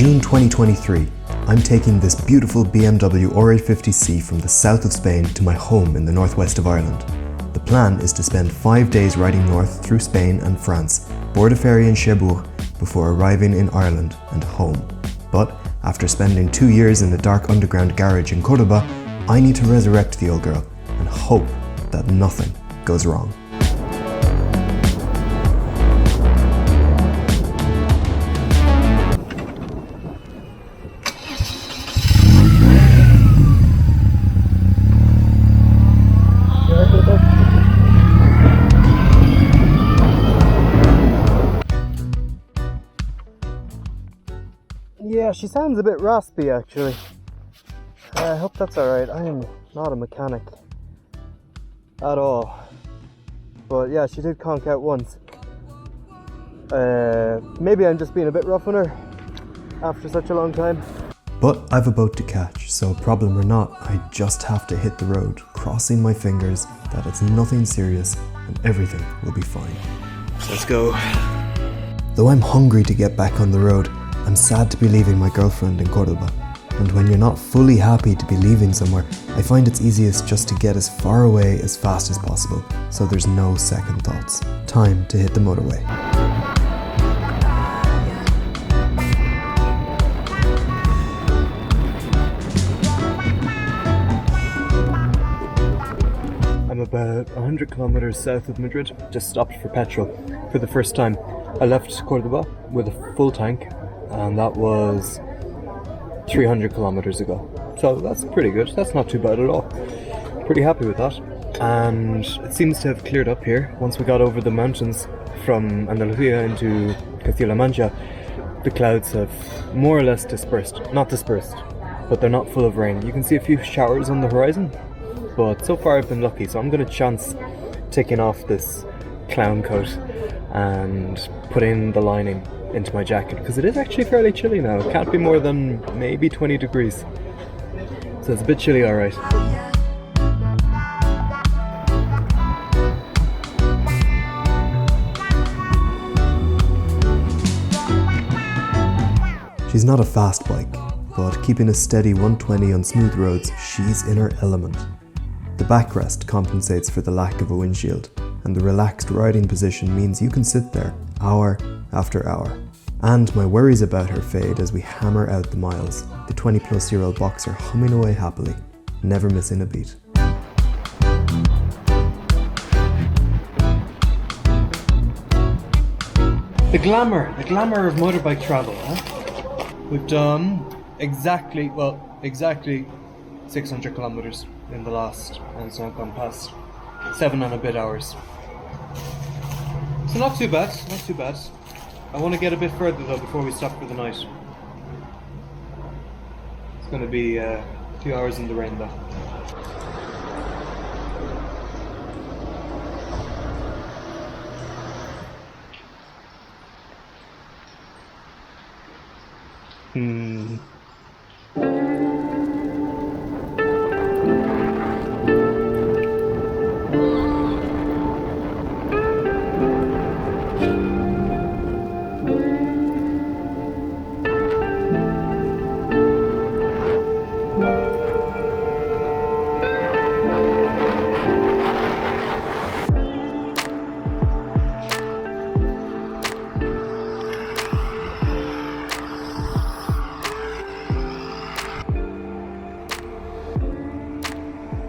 June 2023, I'm taking this beautiful BMW R850C from the south of Spain to my home in the northwest of Ireland. The plan is to spend 5 days riding north through Spain and France, board a ferry in Cherbourg before arriving in Ireland and home. But after spending 2 years in the dark underground garage in Cordoba, I need to resurrect the old girl and hope that nothing goes wrong. Yeah, she sounds a bit raspy actually. I hope that's alright. I am not a mechanic at all. But yeah, she did conk out once. Maybe I'm just being a bit rough on her after such a long time. But I've a boat to catch, so problem or not, I just have to hit the road, crossing my fingers that it's nothing serious and everything will be fine. Let's go. Though I'm hungry to get back on the road, I'm sad to be leaving my girlfriend in Cordoba. And when you're not fully happy to be leaving somewhere, I find it's easiest just to get as far away as fast as possible, so there's no second thoughts. Time to hit the motorway. I'm about 100 kilometers south of Madrid, just stopped for petrol for the first time. I left Cordoba with a full tank, and that was 300 kilometers ago. So that's pretty good. That's not too bad at all. Pretty happy with that. And it seems to have cleared up here. Once we got over the mountains from Andalusia into Castilla-La Mancha, the clouds have more or less dispersed. Not dispersed, but they're not full of rain. You can see a few showers on the horizon, but so far I've been lucky. So I'm going to chance taking off this clown coat and putting the lining into my jacket, because it is actually fairly chilly now. It can't be more than maybe 20 degrees. So it's a bit chilly, alright. She's not a fast bike, but keeping a steady 120 on smooth roads, she's in her element. The backrest compensates for the lack of a windshield, and the relaxed riding position means you can sit there hour after hour. And my worries about her fade as we hammer out the miles, the 20-plus-year-old boxer humming away happily, never missing a beat. The glamour of motorbike travel, huh? We've done exactly 600 kilometers in the last, and it's not gone past 7 and a bit hours. So not too bad. I want to get a bit further though before we stop for the night. It's going to be a few hours in the rain though.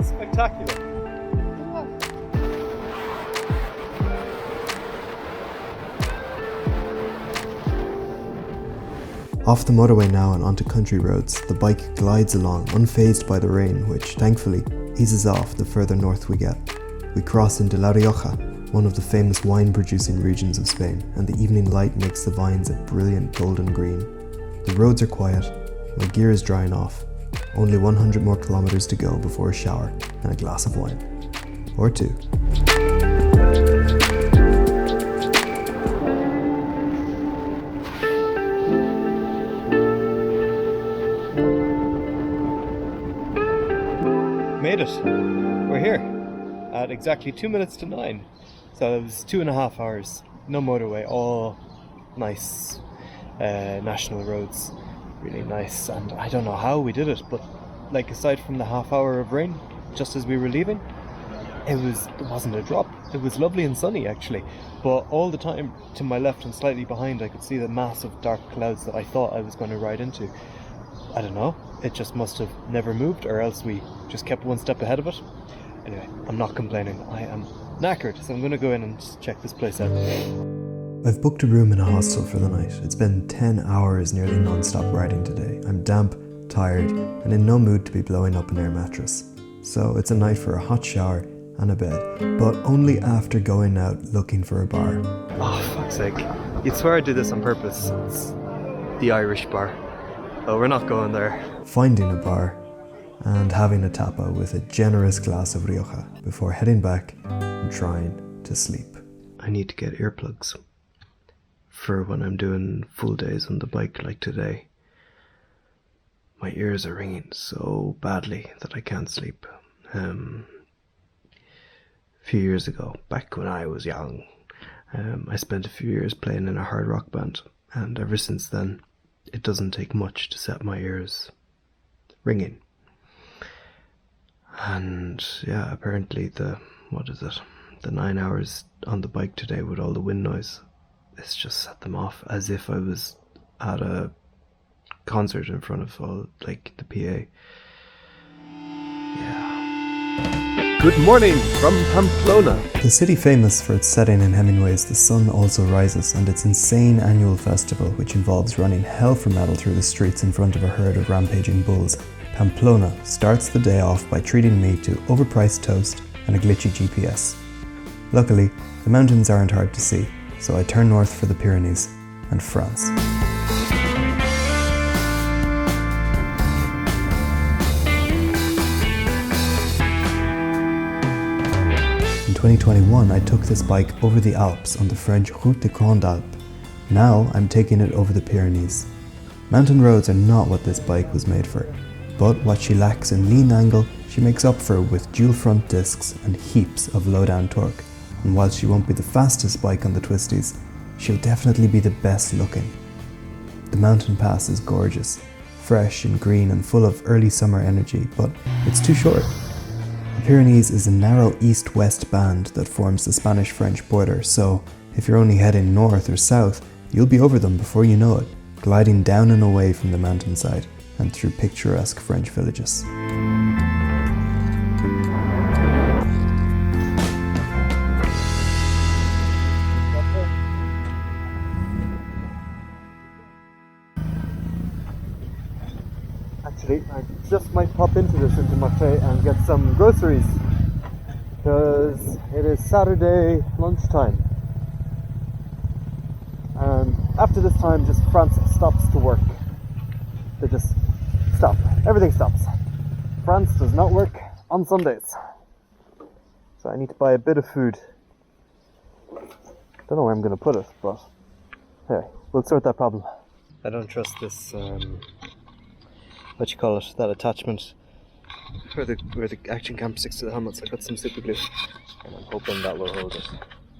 Spectacular. Off the motorway now and onto country roads, the bike glides along unfazed by the rain, which thankfully eases off the further north we get. We cross into La Rioja, one of the famous wine-producing regions of Spain, and the evening light makes the vines a brilliant golden green. The roads are quiet, my gear is drying off. Only 100 more kilometers to go before a shower and a glass of wine. Or two. Made it. We're here at exactly 2 minutes to 9. So it was 2.5 hours. No motorway, all nice national roads. really nice. And I don't know how we did it, but like aside from the half hour of rain just as we were leaving, it wasn't a drop. It was lovely and sunny actually, but all the time to my left and slightly behind I could see the massive dark clouds that I thought I was going to ride into. I don't know, it just must have never moved, or else we just kept one step ahead of it. Anyway, I'm not complaining. I am knackered, so I'm going to go in and check this place out. I've booked a room in a hostel for the night. It's been 10 hours nearly non-stop riding today. I'm damp, tired, and in no mood to be blowing up an air mattress. So it's a night for a hot shower and a bed, but only after going out looking for a bar. Oh, fuck's sake. You'd swear I did this on purpose. It's the Irish bar. Oh, we're not going there. Finding a bar and having a tapa with a generous glass of Rioja before heading back and trying to sleep. I need to get earplugs for when I'm doing full days on the bike like today. My ears are ringing so badly that I can't sleep. A few years ago, back when I was young, I spent a few years playing in a hard rock band, and ever since then it doesn't take much to set my ears ringing. And yeah, apparently the 9 hours on the bike today with all the wind noise, it's just set them off, as if I was at a concert in front of all, like, the PA. Yeah. Good morning from Pamplona. The city famous for its setting in Hemingway's The Sun Also Rises and its insane annual festival, which involves running hell for metal through the streets in front of a herd of rampaging bulls, Pamplona starts the day off by treating me to overpriced toast and a glitchy GPS. Luckily, the mountains aren't hard to see, so I turn north for the Pyrenees and France. In 2021, I took this bike over the Alps on the French Route des Grandes Alpes. Now I'm taking it over the Pyrenees. Mountain roads are not what this bike was made for, but what she lacks in lean angle, she makes up for with dual front discs and heaps of low-down torque. And while she won't be the fastest bike on the twisties, she'll definitely be the best looking. The mountain pass is gorgeous, fresh and green and full of early summer energy, but it's too short. The Pyrenees is a narrow east-west band that forms the Spanish-French border, so if you're only heading north or south, you'll be over them before you know it, gliding down and away from the mountainside and through picturesque French villages. Actually, I just might pop into this Intermarché and get some groceries, because it is Saturday lunchtime, and after this time just France stops to work. They just stop. Everything stops. France does not work on Sundays. So I need to buy a bit of food. Don't know where I'm going to put it, but hey, we'll sort that problem. I don't trust this what you call it, that attachment where the action camera sticks to the helmets. I got some super glue and I'm hoping that will hold it.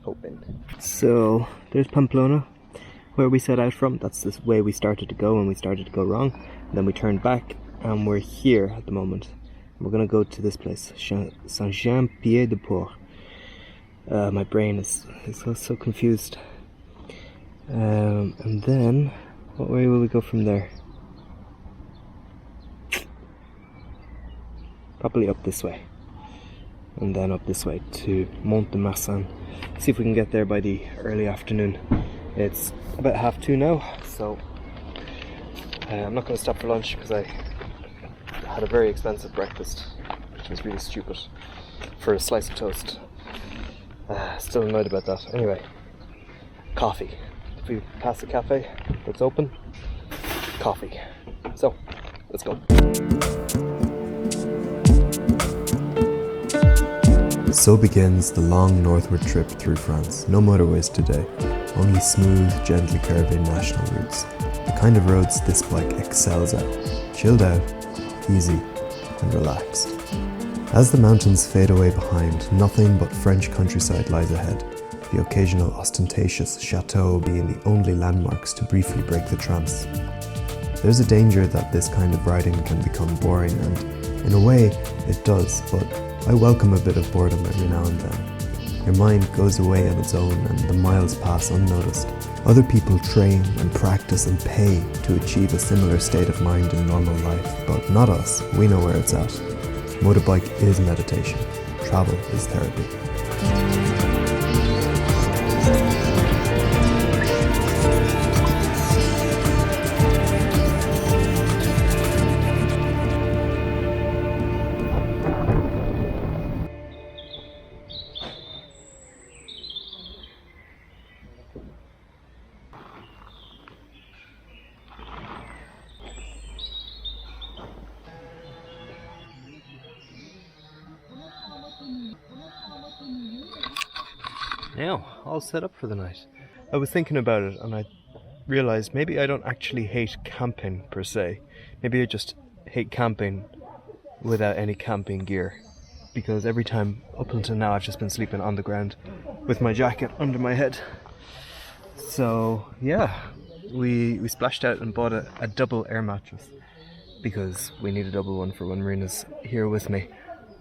Hoping. So there's Pamplona, where we set out from. That's this way we started to go, and we started to go wrong. And then we turned back and we're here at the moment. We're gonna go to this place, Saint-Jean-Pied-de-Port. My brain is so confused. And then what way will we go from there? Probably up this way, and then up this way to Mont-de-Marsan. See if we can get there by the early afternoon. It's about 2:30 now, so I'm not going to stop for lunch because I had a very expensive breakfast, which was really stupid, for a slice of toast. Still annoyed about that. Anyway, coffee. If we pass the cafe that's open, coffee. So, let's go. So begins the long northward trip through France. No motorways today, only smooth, gently curving national routes. The kind of roads this bike excels at. Chilled out, easy, and relaxed. As the mountains fade away behind, nothing but French countryside lies ahead, the occasional ostentatious chateau being the only landmarks to briefly break the trance. There's a danger that this kind of riding can become boring, and in a way it does, but I welcome a bit of boredom every now and then. Your mind goes away on its own and the miles pass unnoticed. Other people train and practice and pay to achieve a similar state of mind in normal life, but not us. We know where it's at. Motorbike is meditation. Travel is therapy. Now, all set up for the night. I was thinking about it and I realised maybe I don't actually hate camping per se. Maybe I just hate camping without any camping gear. Because every time up until now I've just been sleeping on the ground with my jacket under my head. So yeah, we splashed out and bought a double air mattress because we need a double one for when Marina's here with me.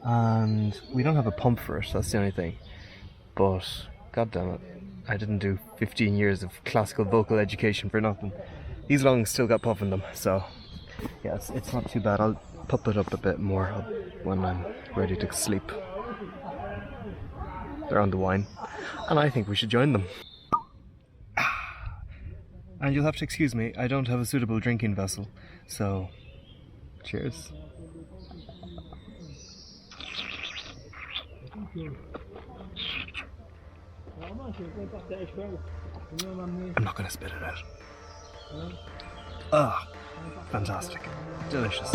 And we don't have a pump for it, that's the only thing. But god damn it, I didn't do 15 years of classical vocal education for nothing. These lungs still got puff in them, so yeah, it's not too bad. I'll pump it up a bit more when I'm ready to sleep. They're on the wine, and I think we should join them. And you'll have to excuse me, I don't have a suitable drinking vessel, so cheers. I'm not going to spit it out. Ah, fantastic. Delicious.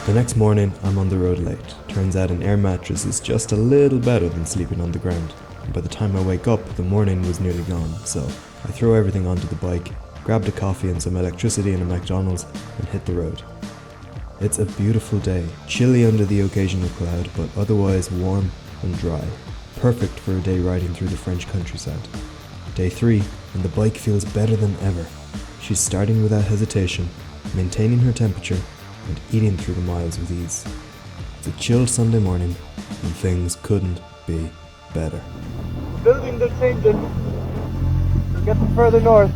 The next morning, I'm on the road late. Turns out an air mattress is just a little better than sleeping on the ground. And by the time I wake up, the morning was nearly gone, so I throw everything onto the bike, grabbed a coffee and some electricity in a McDonald's, and hit the road. It's a beautiful day, chilly under the occasional cloud, but otherwise warm and dry. Perfect for a day riding through the French countryside. Day 3, and the bike feels better than ever. She's starting without hesitation, maintaining her temperature, and eating through the miles with ease. It's a chill Sunday morning, and things couldn't be better. Building they're changing. We're getting further north.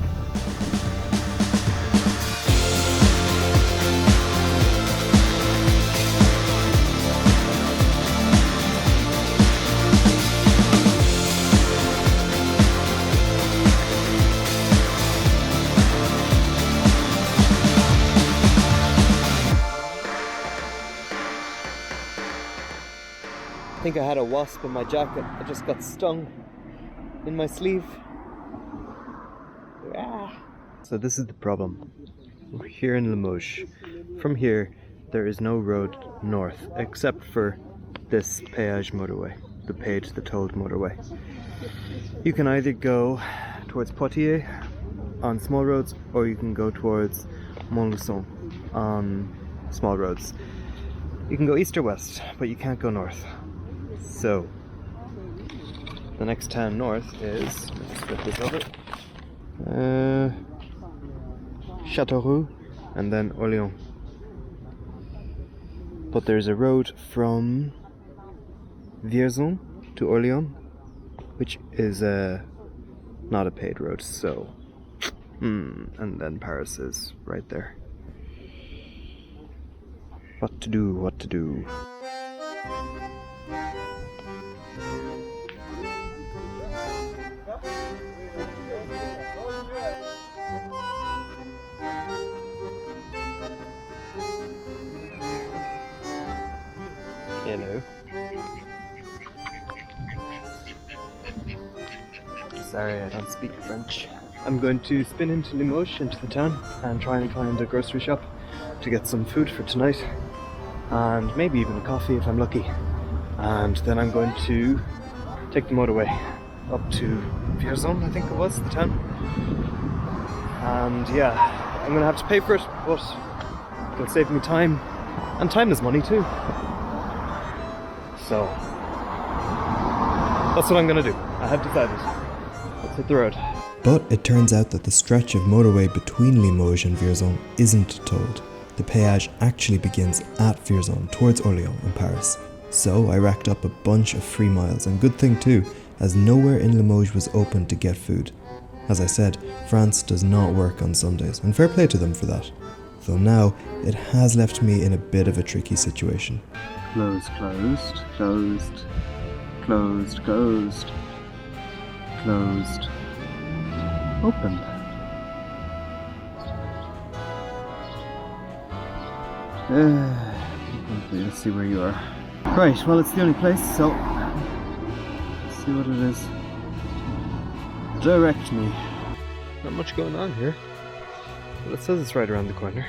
I think I had a wasp in my jacket. I just got stung in my sleeve. Ah. So this is the problem. We're here in Limoges. From here, there is no road north except for this péage motorway, the tolled motorway. You can either go towards Poitiers on small roads, or you can go towards Montluçon on small roads. You can go east or west, but you can't go north. So, the next town north is, let's flip this over, Châteauroux, and then Orléans. But there's a road from Vierzon to Orléans, which is not a paid road, so, and then Paris is right there. What to do, what to do. Hello. Sorry, I don't speak French. I'm going to spin into Limoges, into the town, and try and find a grocery shop to get some food for tonight, and maybe even a coffee if I'm lucky. And then I'm going to take the motorway up to Vierzon, I think it was, the town. And yeah, I'm going to have to pay for it, but it'll save me time, and time is money too. So, that's what I'm going to do. I have decided. Let's hit the road. But it turns out that the stretch of motorway between Limoges and Vierzon isn't tolled. The péage actually begins at Vierzon towards Orléans and Paris. So I racked up a bunch of free miles, and good thing too, as nowhere in Limoges was open to get food. As I said, France does not work on Sundays, and fair play to them for that. Though now, it has left me in a bit of a tricky situation. Closed, closed, closed, closed, closed, closed, open. Let's see where you are. Right, well, it's the only place, so let's see what it is. Direct me. Not much going on here. Well, it says it's right around the corner.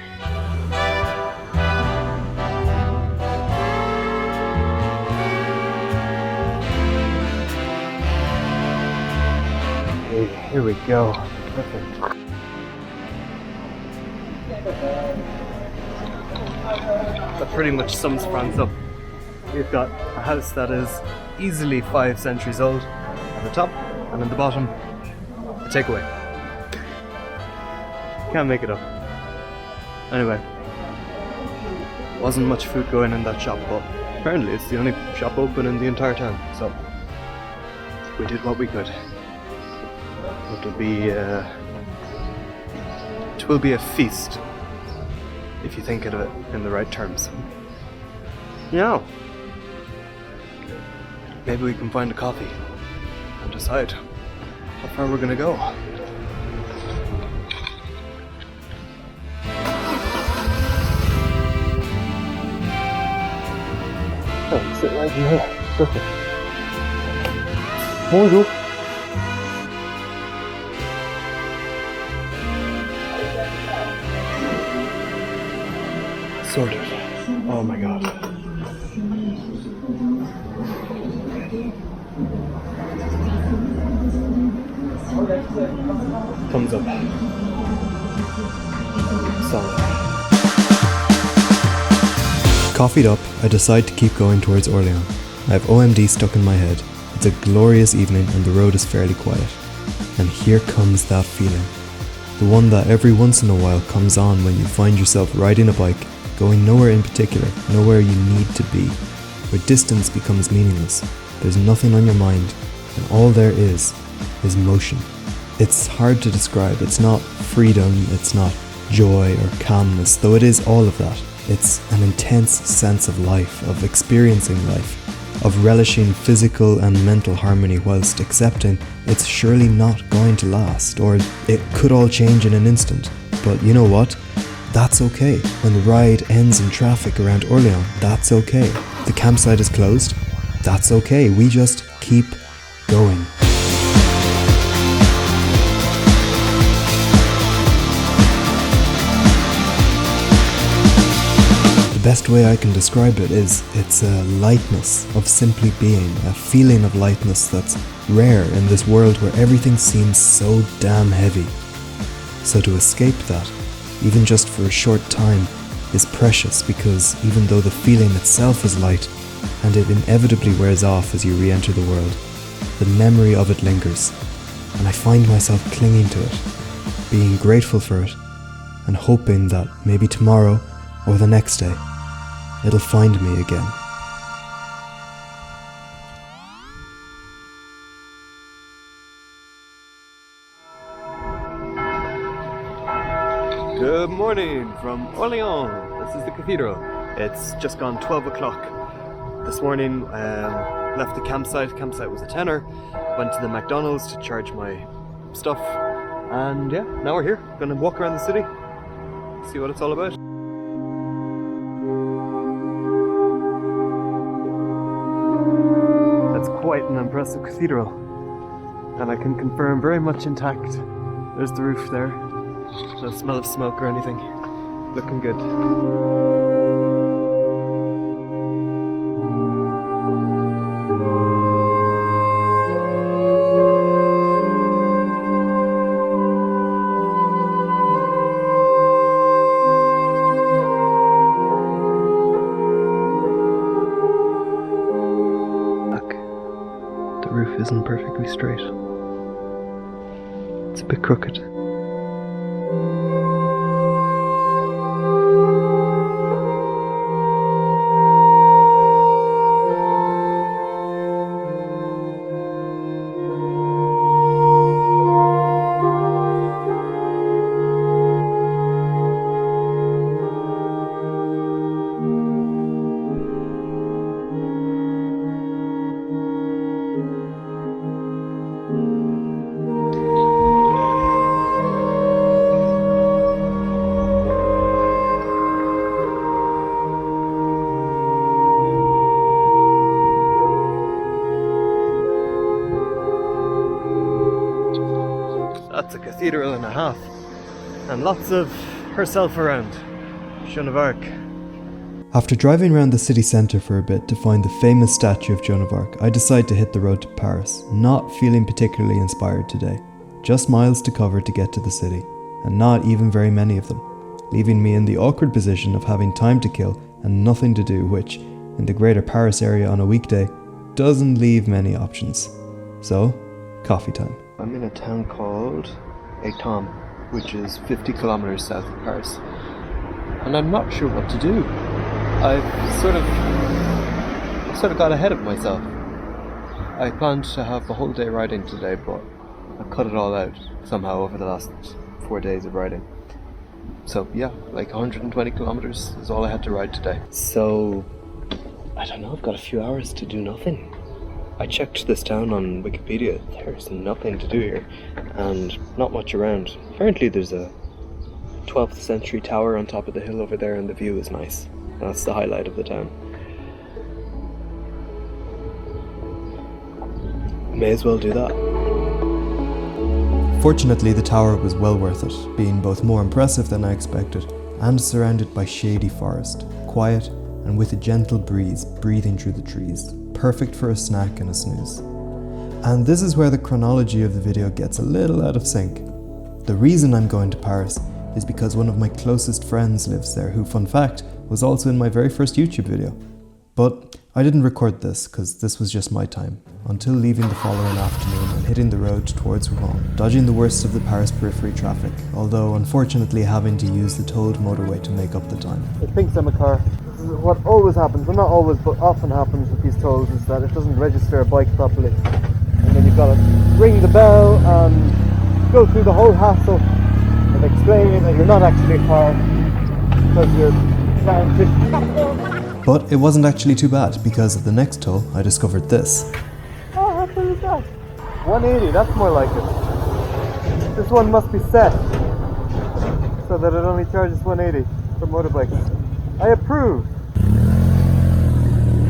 Hey, here we go. Perfect. That pretty much sums France up. We've got a house that is easily 5 centuries old at the top, and at the bottom, a takeaway. Can't make it up. Anyway, wasn't much food going in that shop, but apparently it's the only shop open in the entire town, so we did what we could. It will be a feast, if you think of it in the right terms. Yeah. Maybe we can find a coffee and decide how far we're gonna go. Oh, sit right in here. Perfect. Bonjour. Sorted. Oh my god. Thumbs up. Solid. Coffeeed up, I decide to keep going towards Orléans. I have OMD stuck in my head. It's a glorious evening and the road is fairly quiet. And here comes that feeling. The one that every once in a while comes on when you find yourself riding a bike, going nowhere in particular, nowhere you need to be, where distance becomes meaningless. There's nothing on your mind, and all there is motion. It's hard to describe. It's not freedom, it's not joy or calmness, though it is all of that. It's an intense sense of life, of experiencing life, of relishing physical and mental harmony whilst accepting it's surely not going to last, or it could all change in an instant. But you know what? That's okay. When the ride ends in traffic around Orléans, that's okay. The campsite is closed, that's okay. We just keep going. The best way I can describe it is it's a lightness of simply being, a feeling of lightness that's rare in this world where everything seems so damn heavy. So to escape that, even just for a short time, is precious, because even though the feeling itself is light, and it inevitably wears off as you re-enter the world, the memory of it lingers, and I find myself clinging to it, being grateful for it, and hoping that maybe tomorrow, or the next day, it'll find me again. Good morning from Orléans. This is the cathedral. It's just gone 12 o'clock. This morning, left the campsite. Campsite was a tenner. Went to the McDonald's to charge my stuff. And yeah, now we're here. Gonna walk around the city, see what it's all about. That's quite an impressive cathedral. And I can confirm very much intact. There's the roof there. No smell of smoke or anything. Looking good. Look, the roof isn't perfectly straight. It's a bit crooked. That's a cathedral and a half, and lots of herself around. Joan of Arc. After driving around the city centre for a bit to find the famous statue of Joan of Arc, I decide to hit the road to Paris, not feeling particularly inspired today. Just miles to cover to get to the city, and not even very many of them, leaving me in the awkward position of having time to kill and nothing to do, which, in the greater Paris area on a weekday, doesn't leave many options. So, coffee time. I'm in a town called Étampes, which is 50 kilometers south of Paris, and I'm not sure what to do. I've sort of got ahead of myself. I planned to have the whole day riding today, but I cut it all out somehow over the last 4 days of riding. So yeah, like 120 kilometers is all I had to ride today. So, I don't know, I've got a few hours to do nothing. I checked this town on Wikipedia. There's nothing to do here, and not much around. Apparently there's a 12th century tower on top of the hill over there, and the view is nice. That's the highlight of the town. May as well do that. Fortunately, the tower was well worth it, being both more impressive than I expected, and surrounded by shady forest, quiet and with a gentle breeze breathing through the trees. Perfect for a snack and a snooze. And this is where the chronology of the video gets a little out of sync. The reason I'm going to Paris is because one of my closest friends lives there, who, fun fact, was also in my very first YouTube video. But I didn't record this because this was just my time, until leaving the following afternoon and hitting the road towards Rouen, dodging the worst of the Paris periphery traffic, although unfortunately having to use the tolled motorway to make up the time. It thinks I'm a car. This is what always happens, well not always, but often happens with these tolls, is that it doesn't register a bike properly. And then you've got to ring the bell and go through the whole hassle of explaining that you're not actually a car, because you're trying to... But it wasn't actually too bad, because at the next toll I discovered this. Oh, how cool is that? 180, that's more like it. This one must be set so that it only charges 180 for motorbikes. I approve.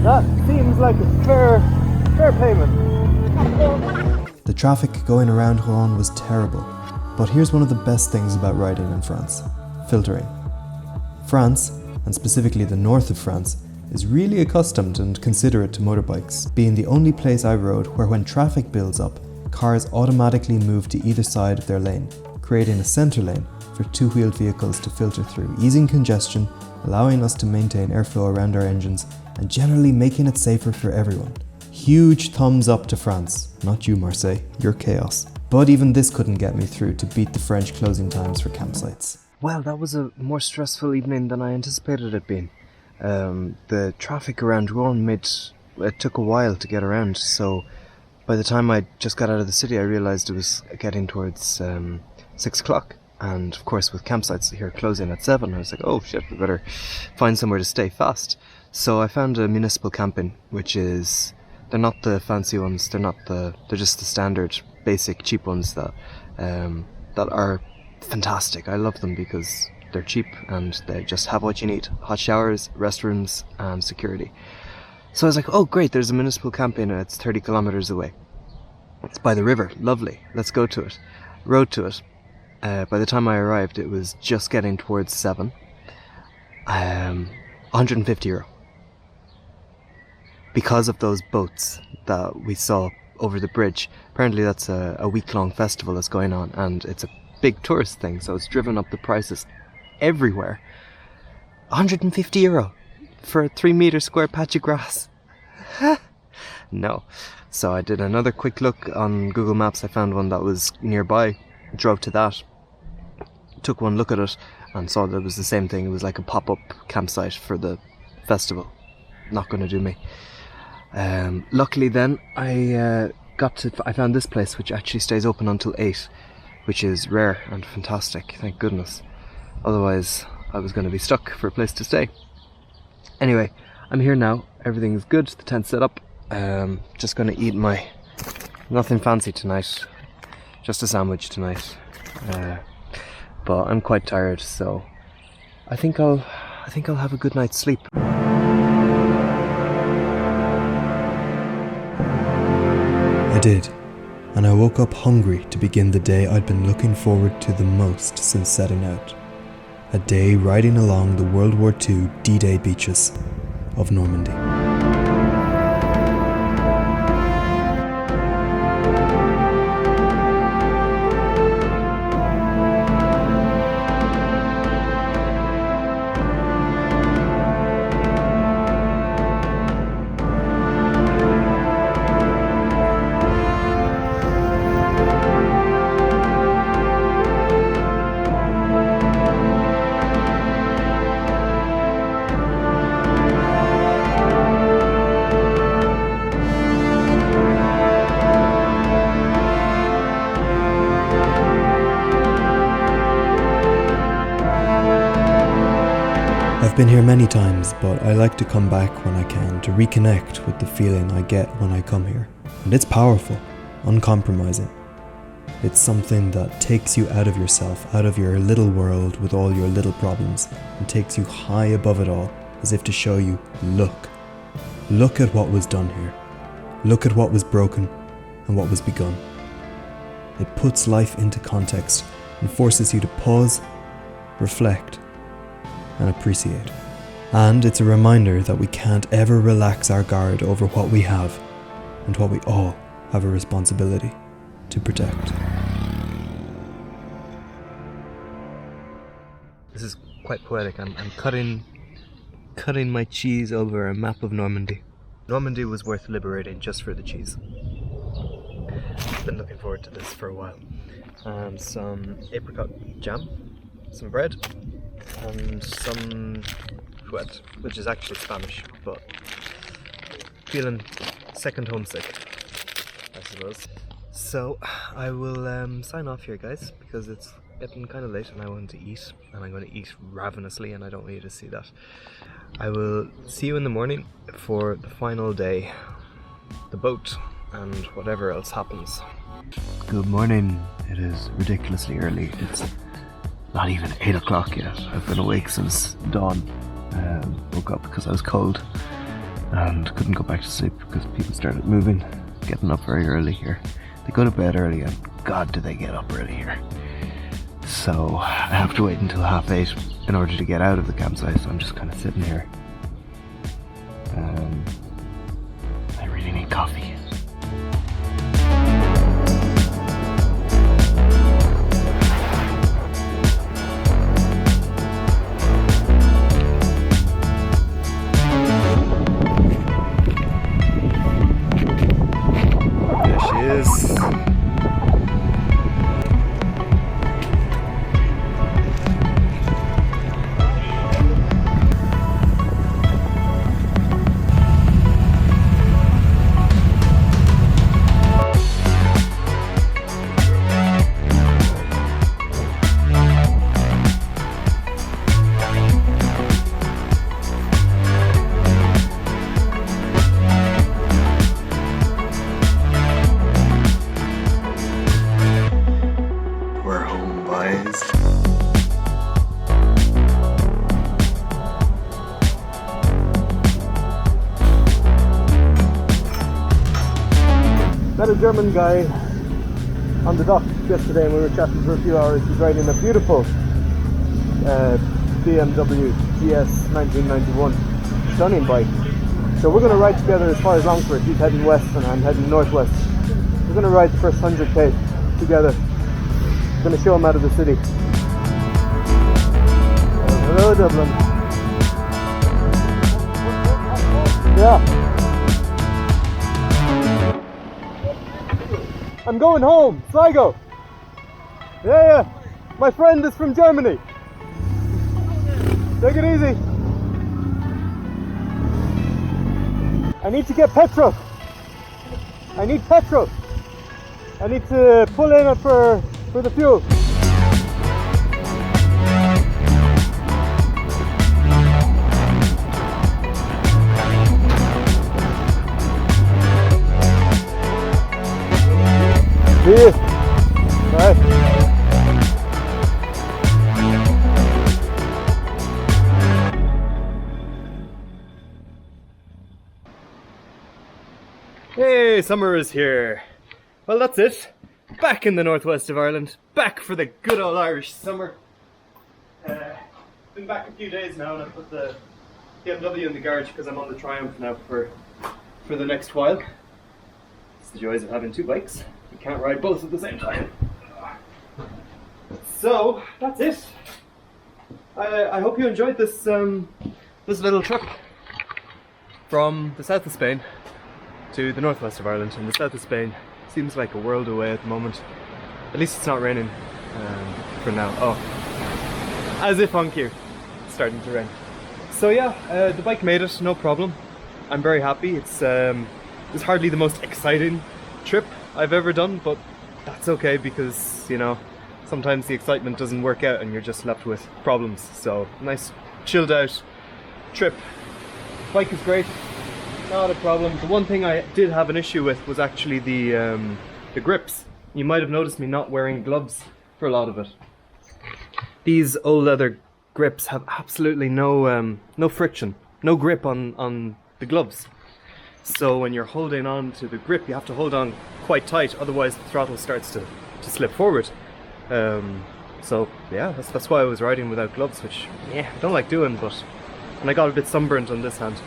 That seems like a fair payment. The traffic going around Rouen was terrible, but here's one of the best things about riding in France: filtering. France, and specifically the north of France, is really accustomed and considerate to motorbikes, being the only place I rode where when traffic builds up, cars automatically move to either side of their lane, creating a centre lane for two-wheeled vehicles to filter through, easing congestion, allowing us to maintain airflow around our engines, and generally making it safer for everyone. Huge thumbs up to France. Not you, Marseille, you're chaos. But even this couldn't get me through to beat the French closing times for campsites. Well, that was a more stressful evening than I anticipated it being. The traffic around Rouen it took a while to get around, so by the time I just got out of the city I realised it was getting towards 6 o'clock. And of course with campsites here closing at 7, I was like, oh shit, we better find somewhere to stay fast. So I found a municipal camping, which is, they're not the fancy ones, they're just the standard, basic, cheap ones that are fantastic. I love them because they're cheap and they just have what you need: hot showers, restrooms, and security. So I was like, oh great, there's a municipal camping, it's 30 kilometers away. It's by the river, lovely, let's go to it. Rode to it. By the time I arrived, it was just getting towards 7. 150 euro. Because of those boats that we saw over the bridge. Apparently that's a week-long festival that's going on, and it's a big tourist thing, so it's driven up the prices everywhere. 150 euro for a 3-meter square patch of grass. No. So I did another quick look on Google Maps. I found one that was nearby, Drove to that, took one look at it, and saw that it was the same thing. It was like a pop-up campsite for the festival. Not going to do me. Luckily then, I found this place, which actually stays open until 8, which is rare and fantastic, thank goodness. Otherwise, I was going to be stuck for a place to stay. Anyway, I'm here now. Everything's good. The tent's set up. Just going to eat nothing fancy tonight. Just a sandwich tonight. But I'm quite tired, so I think I'll have a good night's sleep. I did, and I woke up hungry to begin the day I'd been looking forward to the most since setting out. A day riding along the World War II D-Day beaches of Normandy. I've been here many times, but I like to come back when I can to reconnect with the feeling I get when I come here. And it's powerful, uncompromising. It's something that takes you out of yourself, out of your little world with all your little problems, and takes you high above it all, as if to show you, look at what was done here. Look at what was broken and what was begun. It puts life into context and forces you to pause, reflect, and appreciate. And it's a reminder that we can't ever relax our guard over what we have and what we all have a responsibility to protect. This is quite poetic. I'm cutting my cheese over a map of Normandy. Normandy was worth liberating just for the cheese. I've been looking forward to this for a while. Some apricot jam, some bread, and some fuet, which is actually Spanish, but feeling second homesick, I suppose. So I will sign off here, guys, because it's getting kind of late and I want to eat, and I'm going to eat ravenously, and I don't want you to see that. I will see you in the morning for the final day, the boat, and whatever else happens. Good morning. It is ridiculously early. It's not even 8 o'clock yet. I've been awake since dawn. Woke up because I was cold and couldn't go back to sleep because people started moving, getting up very early here. They go to bed early, and God, do they get up early here. So I have to wait until 8:30 in order to get out of the campsite, so I'm just kind of sitting here. I really need coffee. Met a German guy on the dock yesterday and we were chatting for a few hours. He's riding a beautiful BMW GS 1991. Stunning bike. So we're going to ride together as far as Longford. He's heading west and I'm heading northwest. We're going to ride the first 100k together. I'm going to show him out of the city. Hello Dublin. Yeah. I'm going home, Sligo! Yeah. My friend is from Germany. Take it easy. I need to get petrol. I need petrol. I need to pull in for the fuel. Here. Right. Hey, summer is here. Well, that's it. Back in the northwest of Ireland. Back for the good old Irish summer. Been back a few days now, and I put the BMW in the garage because I'm on the Triumph now for the next while. It's the joys of having two bikes. You can't ride both at the same time. So that's it. I hope you enjoyed this this little trip from the south of Spain to the northwest of Ireland. And the south of Spain seems like a world away at the moment. At least it's not raining for now. Oh, as if on cue, it's starting to rain. So yeah, the bike made it, no problem. I'm very happy. It's hardly the most exciting trip I've ever done, but that's okay because, you know, sometimes the excitement doesn't work out and you're just left with problems. So nice chilled out trip. Bike is great, not a problem. The one thing I did have an issue with was actually the grips. You might have noticed me not wearing gloves for a lot of it. These old leather grips have absolutely no friction, no grip on the gloves. So when you're holding on to the grip, you have to hold on quite tight, otherwise the throttle starts to slip forward. So yeah, that's why I was riding without gloves, which I don't like doing, and I got a bit sunburnt on this hand.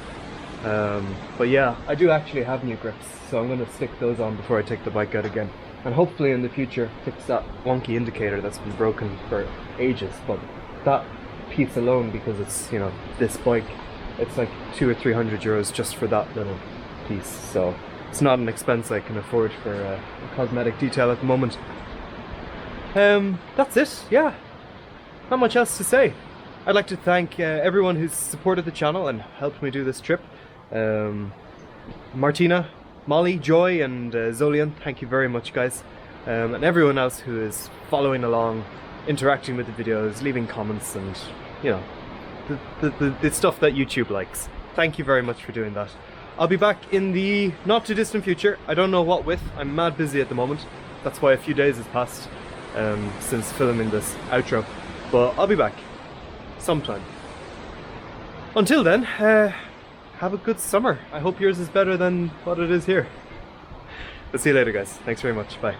But yeah, I do actually have new grips, so I'm going to stick those on before I take the bike out again. And hopefully in the future fix that wonky indicator that's been broken for ages. But that piece alone, because it's, you know, this bike, it's like 200 or 300 euros just for that little piece. So it's not an expense I can afford for a cosmetic detail at the moment. That's it, yeah. Not much else to say. I'd like to thank everyone who's supported the channel and helped me do this trip. Martina, Molly, Joy, and Zolian, thank you very much, guys. And everyone else who is following along, interacting with the videos, leaving comments, and, you know, the stuff that YouTube likes. Thank you very much for doing that. I'll be back in the not too distant future. I don't know what with. I'm mad busy at the moment. That's why a few days has passed since filming this outro. But I'll be back sometime. Until then, have a good summer. I hope yours is better than what it is here. I'll see you later, guys. Thanks very much. Bye.